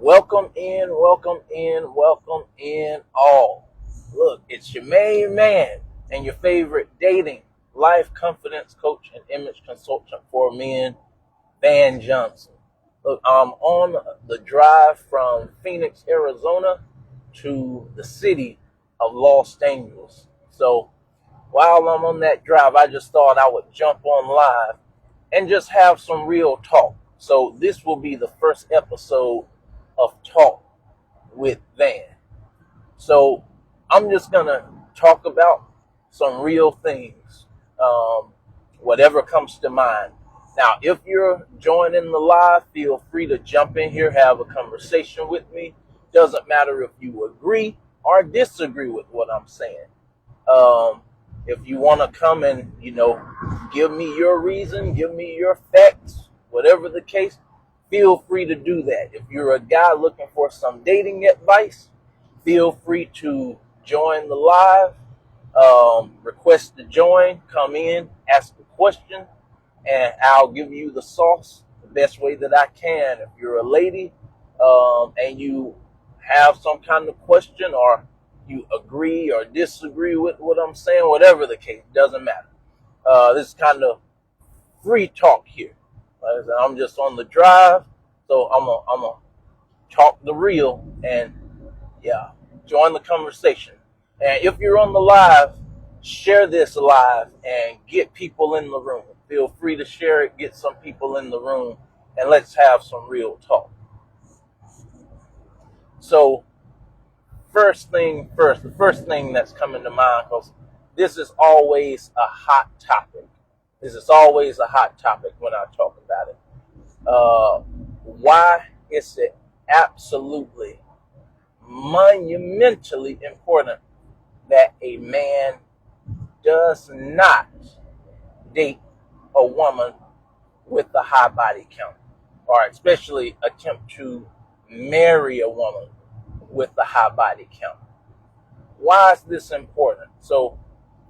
welcome in all. Look, it's your main man and your favorite dating, life confidence coach, and image consultant for men, Van Johnson. Look, I'm on the drive from Phoenix, Arizona to the city of Los Angeles. So while I'm on that drive, I just thought I would jump on live and just have some real talk. So this will be the first episode of Talk with Van. So I'm just going to talk about some real things, whatever comes to mind. Now, if you're joining the live, feel free to jump in here, have a conversation with me. Doesn't matter if you agree or disagree with what I'm saying. If you want to come and, give me your reason, give me your facts, whatever the case, feel free to do that. If you're a guy looking for some dating advice, feel free to join the live, request to join, come in, ask a question, and I'll give you the sauce the best way that I can. If you're a lady and you have some kind of question or you agree or disagree with what I'm saying, whatever the case, doesn't matter. This is kind of free talk here. Like I said, I'm just on the drive, so I'm gonna talk the real and join the conversation. And if you're on the live, share this live and get people in the room. Feel free to share it, get some people in the room, and let's have some real talk. So the first thing that's coming to mind, because this is always a hot topic. This is always a hot topic when I talk about it. Why is it absolutely monumentally important that a man does not date a woman with a high body count, or especially attempt to marry a woman with a high body count? Why is this important? So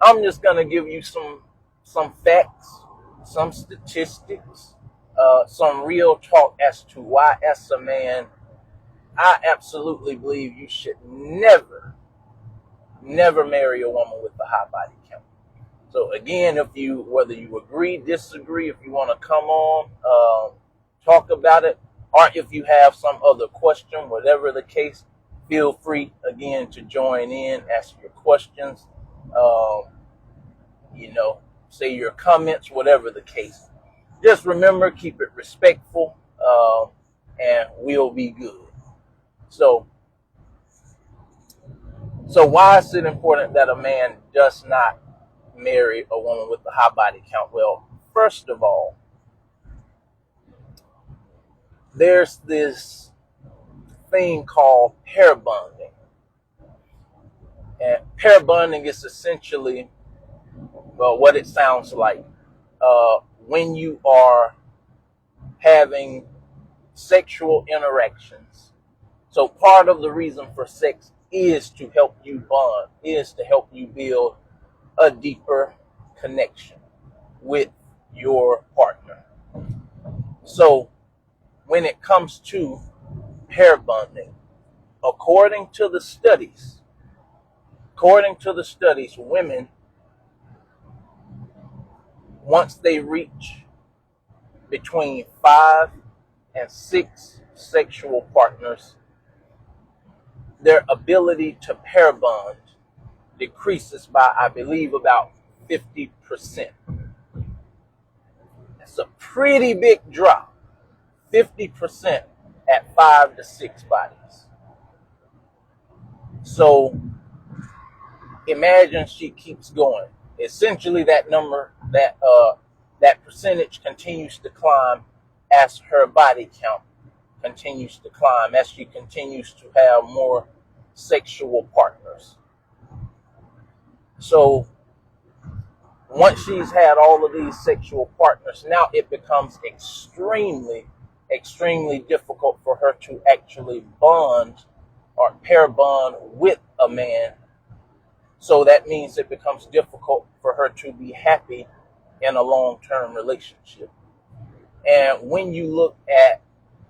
I'm just going to give you some facts, some statistics, some real talk as to why, as a man, I absolutely believe you should never marry a woman with a high body count. So again, whether you agree, disagree, if you want to come on, talk about it, or if you have some other question, whatever the case, feel free again to join in, ask your questions, say your comments, whatever the case. Just remember, keep it respectful, and we'll be good. So why is it important that a man does not marry a woman with a high body count? Well, first of all, there's this thing called pair bonding. And pair bonding is essentially, what it sounds like when you are having sexual interactions. So part of the reason for sex is to help you bond, is to help you build a deeper connection with your partner. So when it comes to pair bonding, according to the studies, women, once they reach between 5 and 6 sexual partners, their ability to pair bond decreases by, I believe, about 50%. That's a pretty big drop. 50% at 5 to 6 bodies. So imagine she keeps going. Essentially, that number, that percentage continues to climb as her body count continues to climb, as she continues to have more sexual partners. So once she's had all of these sexual partners, now it becomes extremely difficult for her to actually bond or pair bond with a man. So that means it becomes difficult for her to be happy in a long-term relationship. And when you look at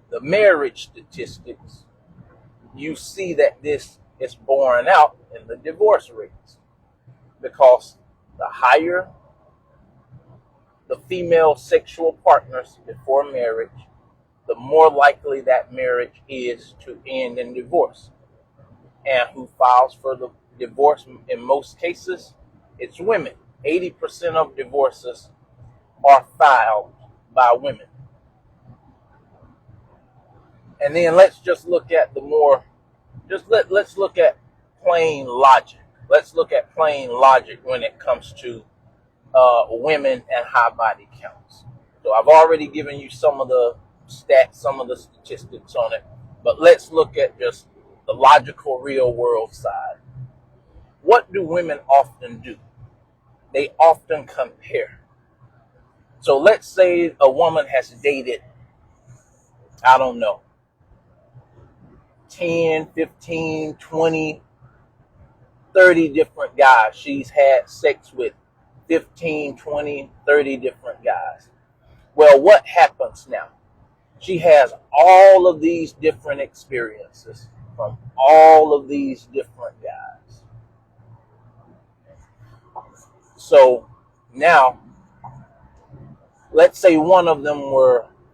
the marriage statistics, you see that this is borne out in the divorce rates, because the higher the female sexual partners before marriage, the more likely that marriage is to end in divorce. And who files for the divorce in most cases? It's women. 80% of divorces are filed by women. And then let's just look at let's look at plain logic. Let's look at plain logic when it comes to women and high body counts. So I've already given you some of the stats, some of the statistics on it, but let's look at just the logical real world side. What do women often do? They often compare. So let's say a woman has dated, I don't know, 10, 15, 20, 30 different guys. She's had sex with 15, 20, 30 different guys. Well, what happens now? She has all of these different experiences from all of these different guys. So now, let's say one of them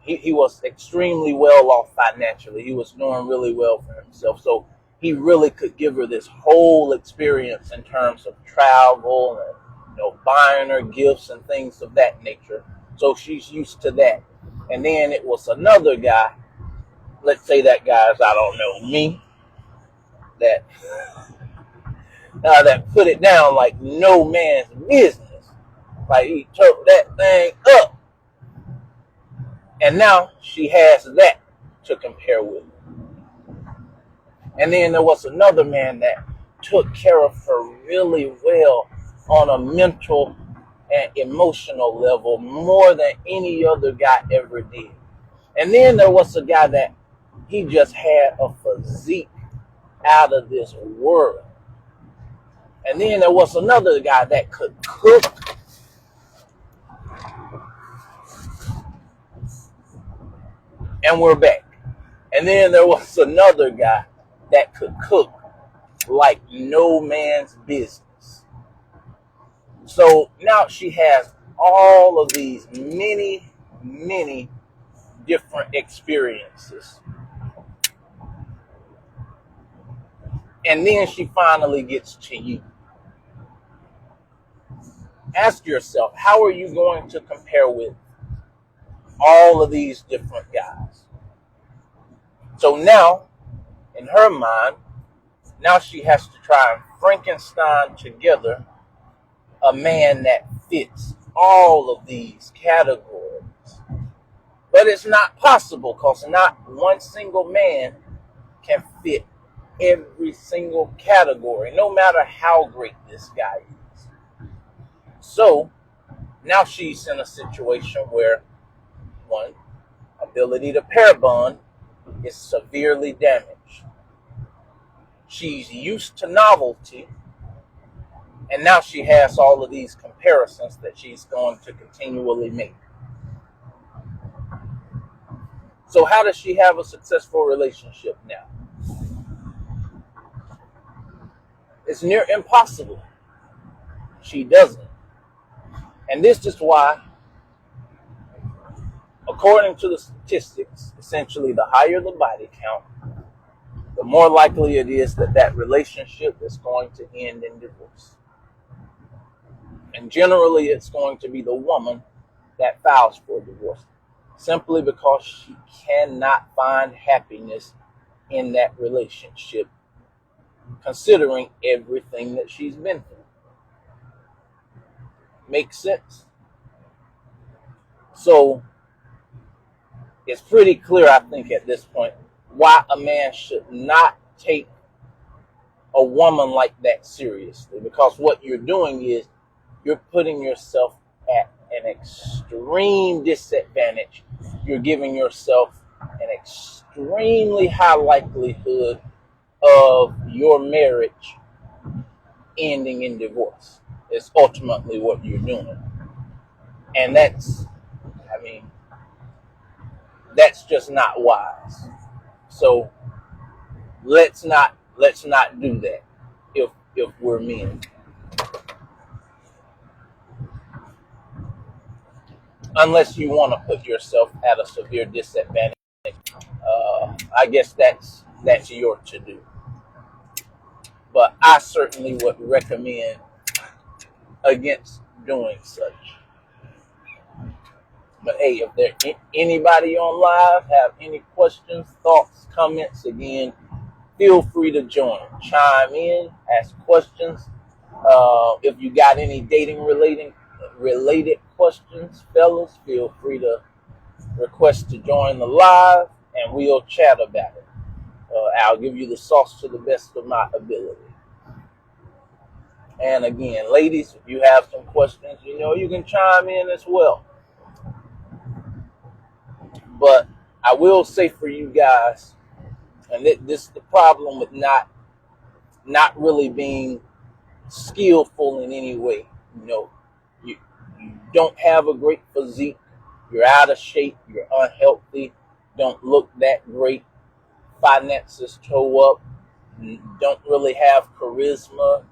he was extremely well off financially. He was doing really well for himself. So he really could give her this whole experience in terms of travel and buying her gifts and things of that nature. So she's used to that. And then it was another guy, let's say that guy's, I don't know, me, that put it down like no man's business. Like he took that thing up. And now she has that to compare with. And then there was another man that took care of her really well on a mental and emotional level, more than any other guy ever did. And then there was a guy that he just had a physique out of this world. And then there was another guy that could cook. And we're back. And then there was another guy that could cook like no man's business. So now she has all of these many, many different experiences. And then she finally gets to you. Ask yourself, how are you going to compare with all of these different guys? So now, in her mind, now she has to try and Frankenstein together a man that fits all of these categories. But it's not possible, because not one single man can fit every single category, no matter how great this guy is. So now she's in a situation where, one, ability to pair bond is severely damaged. She's used to novelty, and now she has all of these comparisons that she's going to continually make. So how does she have a successful relationship now? It's near impossible. She doesn't. And this is why, according to the statistics, essentially the higher the body count, the more likely it is that that relationship is going to end in divorce. And generally it's going to be the woman that files for divorce, simply because she cannot find happiness in that relationship, considering everything that she's been through. Makes sense? So it's pretty clear, I think, at this point, why a man should not take a woman like that seriously. Because what you're doing is you're putting yourself at an extreme disadvantage. You're giving yourself an extremely high likelihood of your marriage ending in divorce. It's ultimately what you're doing. And that's just not wise. So let's not do that if we're men. Unless you want to put yourself at a severe disadvantage, I guess that's your to do. But I certainly would recommend against doing such. But hey, if there anybody on live have any questions, thoughts, comments, again, feel free to join, chime in, ask questions. If you got any dating related questions, fellas, feel free to request to join the live, and we'll chat about it. I'll give you the sauce to the best of my ability. And again, ladies, if you have some questions, you can chime in as well. But I will say for you guys, and this is the problem with not really being skillful in any way. You don't have a great physique, you're out of shape, you're unhealthy, don't look that great, finances toe up, don't really have charisma,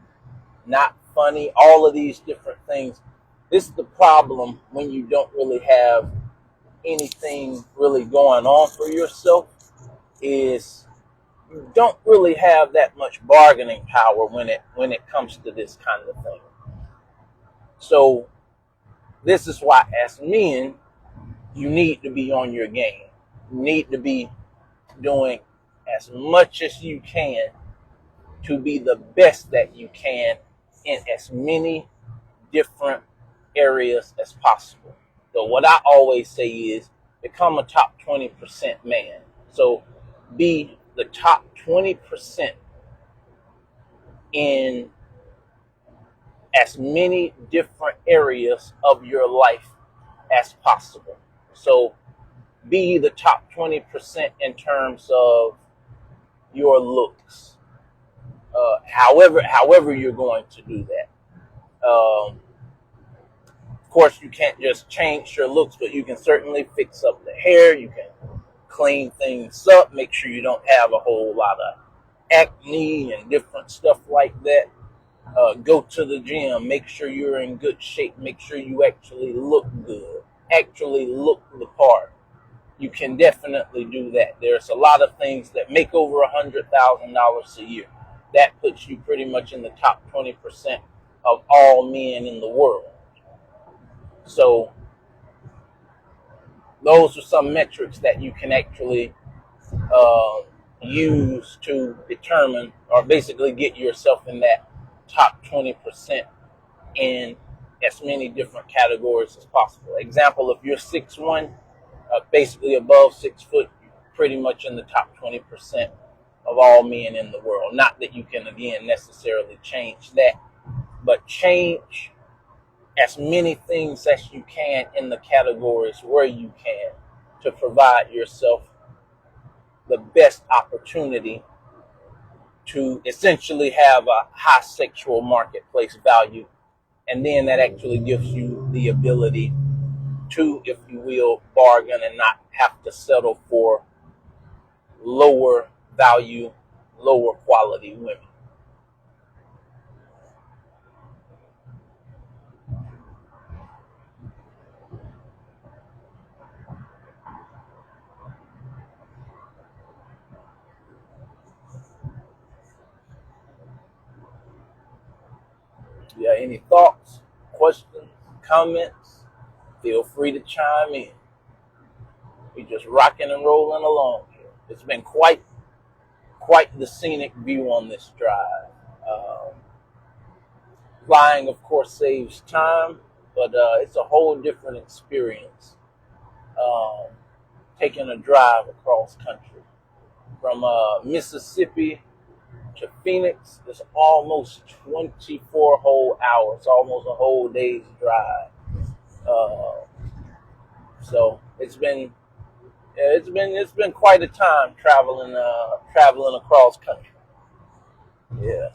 not funny, all of these different things. This is the problem when you don't really have anything really going on for yourself, is you don't really have that much bargaining power when it comes to this kind of thing. So this is why, as men, you need to be on your game. You need to be doing as much as you can to be the best that you can in as many different areas as possible. So what I always say is become a top 20% man. So be the top 20% in as many different areas of your life as possible. So be the top 20% in terms of your looks. However you're going to do that. Of course, you can't just change your looks, but you can certainly fix up the hair. You can clean things up. Make sure you don't have a whole lot of acne and different stuff like that. Go to the gym. Make sure you're in good shape. Make sure you actually look good. Actually look the part. You can definitely do that. There's a lot of things that make over $100,000 a year. That puts you pretty much in the top 20% of all men in the world. So those are some metrics that you can actually use to determine, or basically get yourself in that top 20% in as many different categories as possible. Example, if you're 6'1", basically above 6 foot, you're pretty much in the top 20% of all men in the world. Not that you can, again, necessarily change that, but change as many things as you can in the categories where you can, to provide yourself the best opportunity to essentially have a high sexual marketplace value. And then that actually gives you the ability to, if you will, bargain and not have to settle for lower value, lower quality women. Yeah, any thoughts, questions, comments? Feel free to chime in. We just rocking and rolling along here. It's been quite the scenic view on this drive. Flying, of course, saves time, but it's a whole different experience taking a drive across country. From Mississippi to Phoenix, it's almost 24 whole hours, almost a whole day's drive. So it's been quite a time traveling across country. Yeah,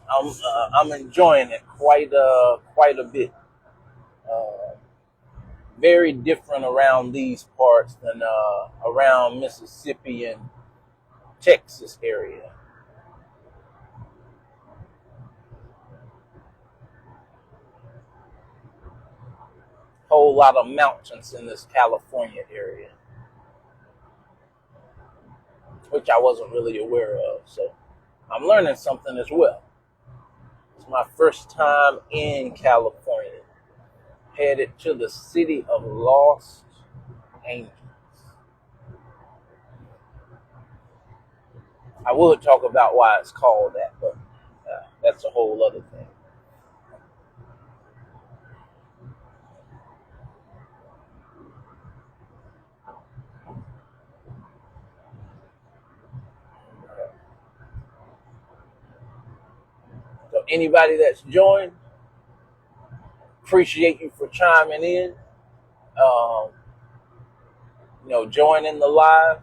I'm enjoying it quite a bit. Very different around these parts than around Mississippi and Texas area. whole lot of mountains in this California area, which I wasn't really aware of. So I'm learning something as well. It's my first time in California, headed to the city of Los Angeles. I would talk about why it's called that, but that's a whole other thing. So anybody that's joined, appreciate you for chiming in. Joining the live.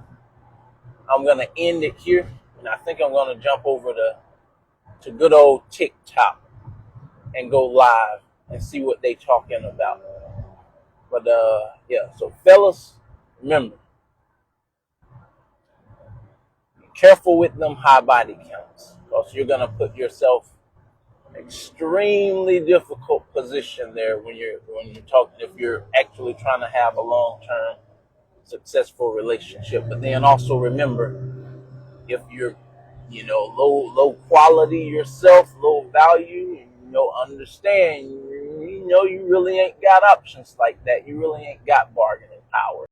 I'm gonna end it here, and I think I'm gonna jump over to good old TikTok and go live and see what they talking about. But yeah. So fellas, remember, be careful with them high body counts, because you're gonna put yourself extremely difficult position there when you're talking, if you're actually trying to have a long-term successful relationship. But then also remember, if you're low quality yourself, low value, understand, you really ain't got options like that. You really ain't got bargaining power.